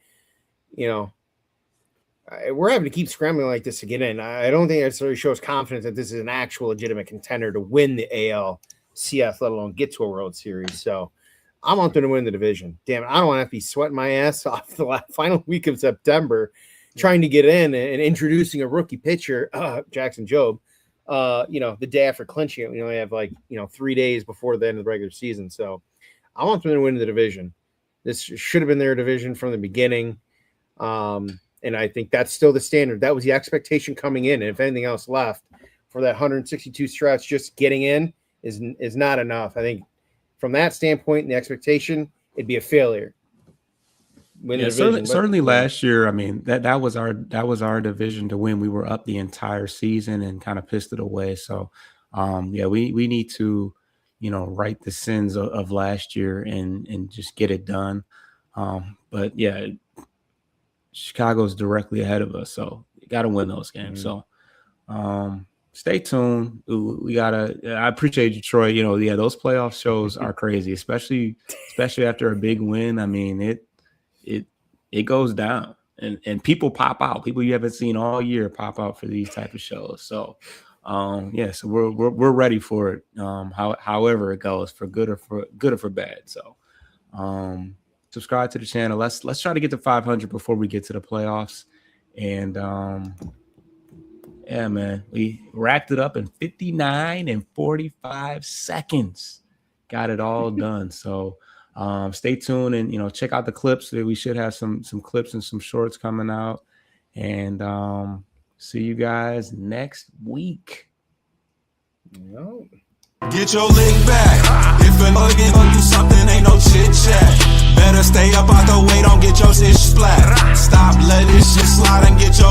we're having to keep scrambling like this to get in. I don't think it necessarily shows confidence that this is an actual legitimate contender to win the ALCS, let alone get to a World Series. So I want them to win the division. Damn it, I don't want to have to be sweating my ass off the final week of September trying to get in and introducing a rookie pitcher, Jackson Jobe, the day after clinching it. We only have 3 days before the end of the regular season. So I want them to win the division. This should have been their division from the beginning. And I think that's still the standard. That was the expectation coming in. And if anything else left for that 162 stretch, just getting in is not enough. I think from that standpoint and the expectation, it'd be a failure. Certainly last year, I mean, that was our division to win. We were up the entire season and kind of pissed it away. So we need to, right the sins of last year and just get it done. But yeah, Chicago's directly ahead of us, so you got to win those games. So stay tuned. I appreciate you, Troy. Those playoff shows are crazy, especially after a big win. I mean, it goes down and people pop out. People you haven't seen all year pop out for these type of shows. So so we're ready for it. However it goes, for good or for bad. So subscribe to the channel. Let's try to get to 500 before we get to the playoffs. And yeah, man, we racked it up in 59 and 45 seconds. Got it all done. So stay tuned and check out the clips. We should have some clips and some shorts coming out. And see you guys next week. Get your lick back. If a nigga gon' do something, ain't no chit chat. Better stay up out the way, don't get your shit splat. Stop letting shit slide and get your